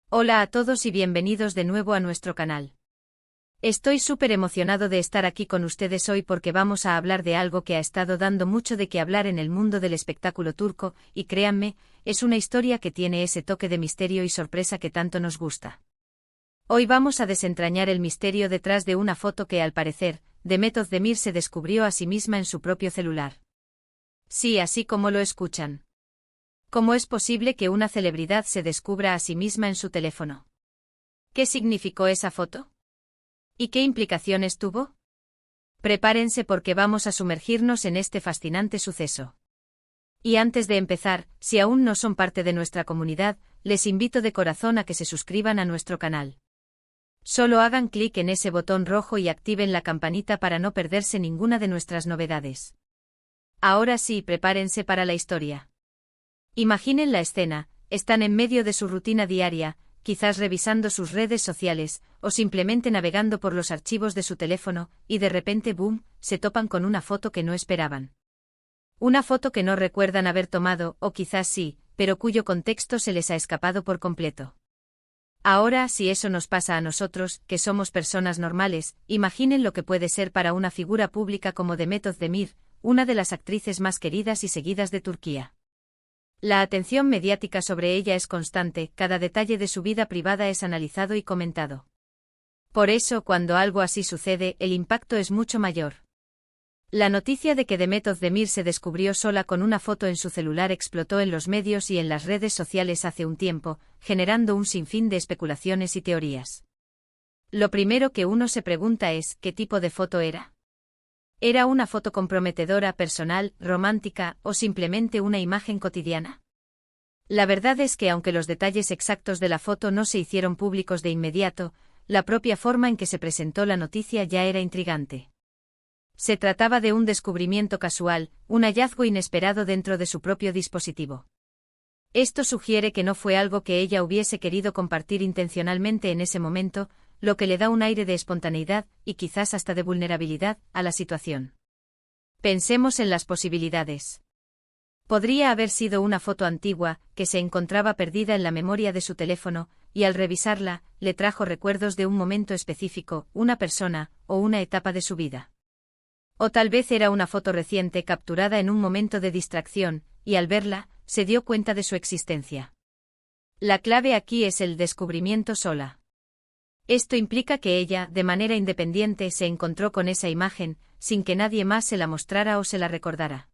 Hola a todos y bienvenidos de nuevo a nuestro canal. Estoy súper emocionado de estar aquí con ustedes hoy porque vamos a hablar de algo que ha estado dando mucho de qué hablar en el mundo del espectáculo turco, y créanme, es una historia que tiene ese toque de misterio y sorpresa que tanto nos gusta. Hoy vamos a desentrañar el misterio detrás de una foto que al parecer, Demet Özdemir se descubrió a sí misma en su propio celular. Sí, así como lo escuchan. ¿Cómo es posible que una celebridad se descubra a sí misma en su teléfono? ¿Qué significó esa foto? ¿Y qué implicaciones tuvo? Prepárense porque vamos a sumergirnos en este fascinante suceso. Y antes de empezar, si aún no son parte de nuestra comunidad, les invito de corazón a que se suscriban a nuestro canal. Solo hagan clic en ese botón rojo y activen la campanita para no perderse ninguna de nuestras novedades. Ahora sí, prepárense para la historia. Imaginen la escena, están en medio de su rutina diaria, quizás revisando sus redes sociales, o simplemente navegando por los archivos de su teléfono, y de repente ¡boom!, se topan con una foto que no esperaban. Una foto que no recuerdan haber tomado, o quizás sí, pero cuyo contexto se les ha escapado por completo. Ahora, si eso nos pasa a nosotros, que somos personas normales, imaginen lo que puede ser para una figura pública como Demet Özdemir, una de las actrices más queridas y seguidas de Turquía. La atención mediática sobre ella es constante, cada detalle de su vida privada es analizado y comentado. Por eso, cuando algo así sucede, el impacto es mucho mayor. La noticia de que Demet Özdemir se descubrió sola con una foto en su celular explotó en los medios y en las redes sociales hace un tiempo, generando un sinfín de especulaciones y teorías. Lo primero que uno se pregunta es, ¿qué tipo de foto era? ¿Era una foto comprometedora, personal, romántica, o simplemente una imagen cotidiana? La verdad es que aunque los detalles exactos de la foto no se hicieron públicos de inmediato, la propia forma en que se presentó la noticia ya era intrigante. Se trataba de un descubrimiento casual, un hallazgo inesperado dentro de su propio dispositivo. Esto sugiere que no fue algo que ella hubiese querido compartir intencionalmente en ese momento, lo que le da un aire de espontaneidad, y quizás hasta de vulnerabilidad, a la situación. Pensemos en las posibilidades. Podría haber sido una foto antigua, que se encontraba perdida en la memoria de su teléfono, y al revisarla, le trajo recuerdos de un momento específico, una persona, o una etapa de su vida. O tal vez era una foto reciente capturada en un momento de distracción, y al verla, se dio cuenta de su existencia. La clave aquí es el descubrimiento sola. Esto implica que ella, de manera independiente, se encontró con esa imagen, sin que nadie más se la mostrara o se la recordara.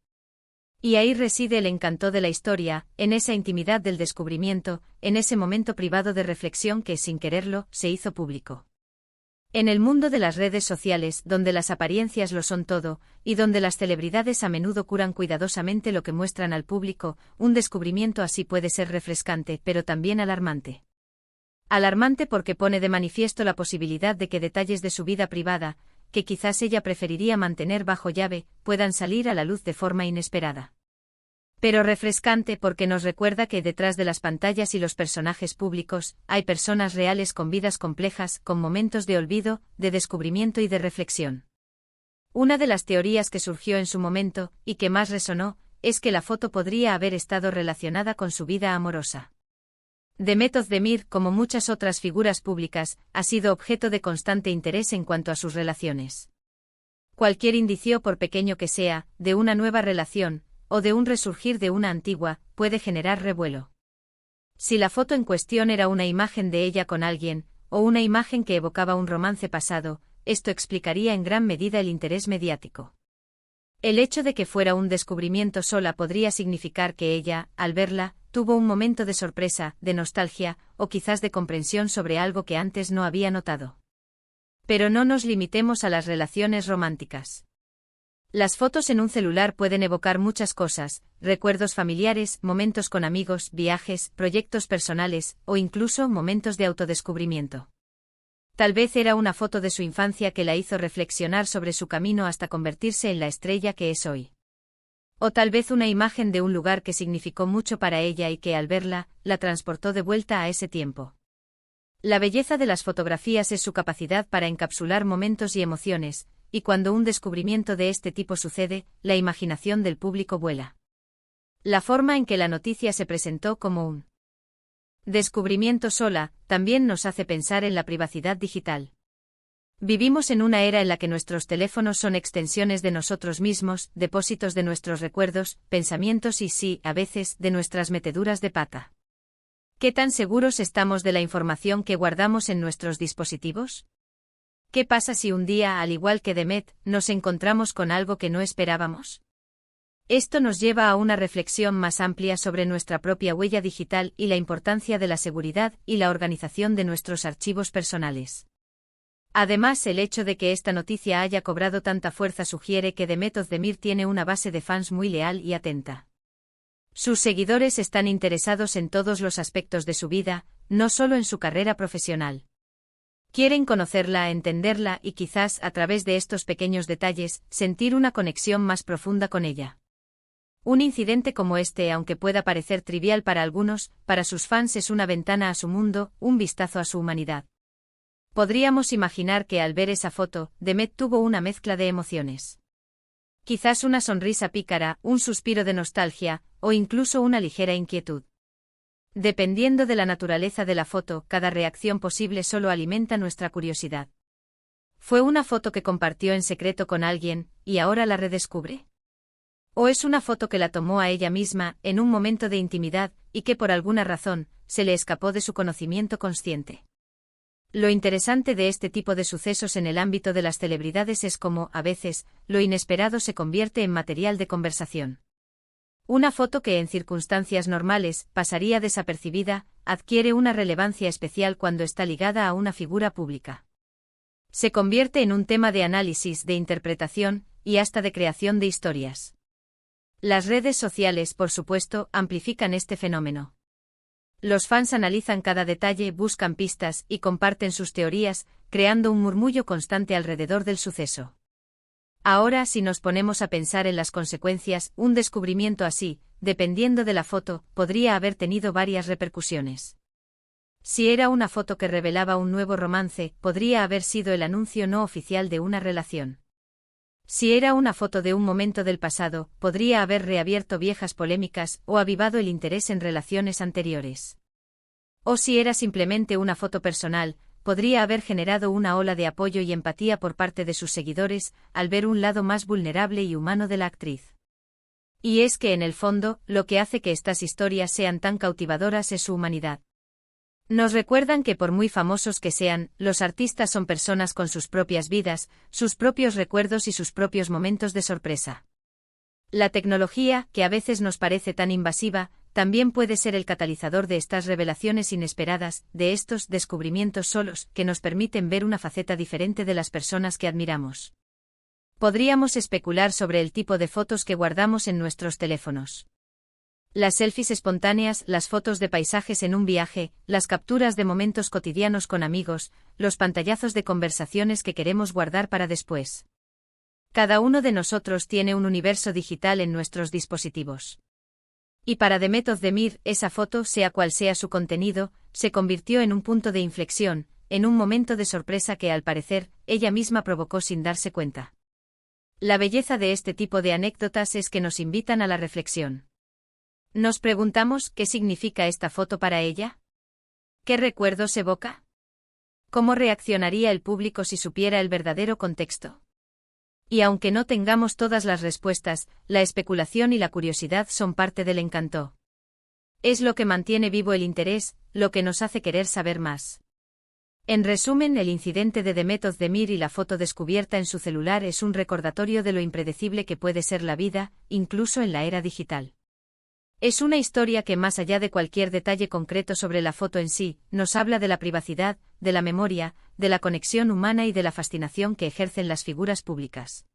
Y ahí reside el encanto de la historia, en esa intimidad del descubrimiento, en ese momento privado de reflexión que, sin quererlo, se hizo público. En el mundo de las redes sociales, donde las apariencias lo son todo, y donde las celebridades a menudo curan cuidadosamente lo que muestran al público, un descubrimiento así puede ser refrescante, pero también alarmante. Alarmante porque pone de manifiesto la posibilidad de que detalles de su vida privada, que quizás ella preferiría mantener bajo llave, puedan salir a la luz de forma inesperada. Pero refrescante porque nos recuerda que detrás de las pantallas y los personajes públicos, hay personas reales con vidas complejas, con momentos de olvido, de descubrimiento y de reflexión. Una de las teorías que surgió en su momento, y que más resonó, es que la foto podría haber estado relacionada con su vida amorosa. Demet Özdemir, como muchas otras figuras públicas, ha sido objeto de constante interés en cuanto a sus relaciones. Cualquier indicio, por pequeño que sea, de una nueva relación, o de un resurgir de una antigua, puede generar revuelo. Si la foto en cuestión era una imagen de ella con alguien, o una imagen que evocaba un romance pasado, esto explicaría en gran medida el interés mediático. El hecho de que fuera un descubrimiento sola podría significar que ella, al verla, tuvo un momento de sorpresa, de nostalgia, o quizás de comprensión sobre algo que antes no había notado. Pero no nos limitemos a las relaciones románticas. Las fotos en un celular pueden evocar muchas cosas, recuerdos familiares, momentos con amigos, viajes, proyectos personales, o incluso momentos de autodescubrimiento. Tal vez era una foto de su infancia que la hizo reflexionar sobre su camino hasta convertirse en la estrella que es hoy. O tal vez una imagen de un lugar que significó mucho para ella y que al verla, la transportó de vuelta a ese tiempo. La belleza de las fotografías es su capacidad para encapsular momentos y emociones, y cuando un descubrimiento de este tipo sucede, la imaginación del público vuela. La forma en que la noticia se presentó como un Descubrimiento sola, también nos hace pensar en la privacidad digital. Vivimos en una era en la que nuestros teléfonos son extensiones de nosotros mismos, depósitos de nuestros recuerdos, pensamientos y sí, a veces, de nuestras meteduras de pata. ¿Qué tan seguros estamos de la información que guardamos en nuestros dispositivos? ¿Qué pasa si un día, al igual que Demet, nos encontramos con algo que no esperábamos? Esto nos lleva a una reflexión más amplia sobre nuestra propia huella digital y la importancia de la seguridad y la organización de nuestros archivos personales. Además, el hecho de que esta noticia haya cobrado tanta fuerza sugiere que Demet Özdemir tiene una base de fans muy leal y atenta. Sus seguidores están interesados en todos los aspectos de su vida, no solo en su carrera profesional. Quieren conocerla, entenderla y quizás, a través de estos pequeños detalles, sentir una conexión más profunda con ella. Un incidente como este, aunque pueda parecer trivial para algunos, para sus fans es una ventana a su mundo, un vistazo a su humanidad. Podríamos imaginar que al ver esa foto, Demet tuvo una mezcla de emociones. Quizás una sonrisa pícara, un suspiro de nostalgia, o incluso una ligera inquietud. Dependiendo de la naturaleza de la foto, cada reacción posible solo alimenta nuestra curiosidad. ¿Fue una foto que compartió en secreto con alguien, y ahora la redescubre? ¿O es una foto que la tomó a ella misma, en un momento de intimidad, y que por alguna razón, se le escapó de su conocimiento consciente? Lo interesante de este tipo de sucesos en el ámbito de las celebridades es cómo, a veces, lo inesperado se convierte en material de conversación. Una foto que en circunstancias normales pasaría desapercibida, adquiere una relevancia especial cuando está ligada a una figura pública. Se convierte en un tema de análisis, de interpretación, y hasta de creación de historias. Las redes sociales, por supuesto, amplifican este fenómeno. Los fans analizan cada detalle, buscan pistas y comparten sus teorías, creando un murmullo constante alrededor del suceso. Ahora, si nos ponemos a pensar en las consecuencias, un descubrimiento así, dependiendo de la foto, podría haber tenido varias repercusiones. Si era una foto que revelaba un nuevo romance, podría haber sido el anuncio no oficial de una relación. Si era una foto de un momento del pasado, podría haber reabierto viejas polémicas o avivado el interés en relaciones anteriores. O si era simplemente una foto personal, podría haber generado una ola de apoyo y empatía por parte de sus seguidores, al ver un lado más vulnerable y humano de la actriz. Y es que en el fondo, lo que hace que estas historias sean tan cautivadoras es su humanidad. Nos recuerdan que por muy famosos que sean, los artistas son personas con sus propias vidas, sus propios recuerdos y sus propios momentos de sorpresa. La tecnología, que a veces nos parece tan invasiva, también puede ser el catalizador de estas revelaciones inesperadas, de estos descubrimientos solos, que nos permiten ver una faceta diferente de las personas que admiramos. Podríamos especular sobre el tipo de fotos que guardamos en nuestros teléfonos. Las selfies espontáneas, las fotos de paisajes en un viaje, las capturas de momentos cotidianos con amigos, los pantallazos de conversaciones que queremos guardar para después. Cada uno de nosotros tiene un universo digital en nuestros dispositivos. Y para Demet Özdemir, esa foto, sea cual sea su contenido, se convirtió en un punto de inflexión, en un momento de sorpresa que al parecer, ella misma provocó sin darse cuenta. La belleza de este tipo de anécdotas es que nos invitan a la reflexión. Nos preguntamos, ¿qué significa esta foto para ella? ¿Qué recuerdos evoca? ¿Cómo reaccionaría el público si supiera el verdadero contexto? Y aunque no tengamos todas las respuestas, la especulación y la curiosidad son parte del encanto. Es lo que mantiene vivo el interés, lo que nos hace querer saber más. En resumen, el incidente de Demet Özdemir y la foto descubierta en su celular es un recordatorio de lo impredecible que puede ser la vida, incluso en la era digital. Es una historia que, más allá de cualquier detalle concreto sobre la foto en sí, nos habla de la privacidad, de la memoria, de la conexión humana y de la fascinación que ejercen las figuras públicas.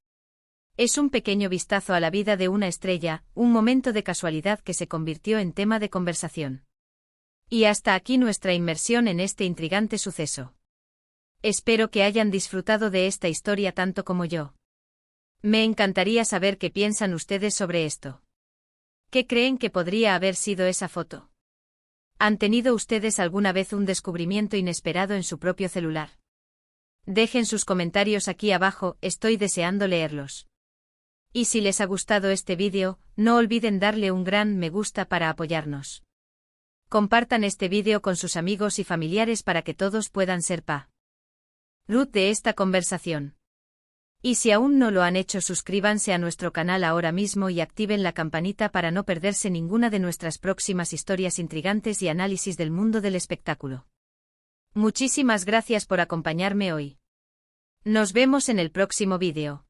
Es un pequeño vistazo a la vida de una estrella, un momento de casualidad que se convirtió en tema de conversación. Y hasta aquí nuestra inmersión en este intrigante suceso. Espero que hayan disfrutado de esta historia tanto como yo. Me encantaría saber qué piensan ustedes sobre esto. ¿Qué creen que podría haber sido esa foto? ¿Han tenido ustedes alguna vez un descubrimiento inesperado en su propio celular? Dejen sus comentarios aquí abajo, estoy deseando leerlos. Y si les ha gustado este vídeo, no olviden darle un gran me gusta para apoyarnos. Compartan este vídeo con sus amigos y familiares para que todos puedan ser Ruth de esta conversación. Y si aún no lo han hecho, suscríbanse a nuestro canal ahora mismo y activen la campanita para no perderse ninguna de nuestras próximas historias intrigantes y análisis del mundo del espectáculo. Muchísimas gracias por acompañarme hoy. Nos vemos en el próximo vídeo.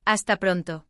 Hasta pronto.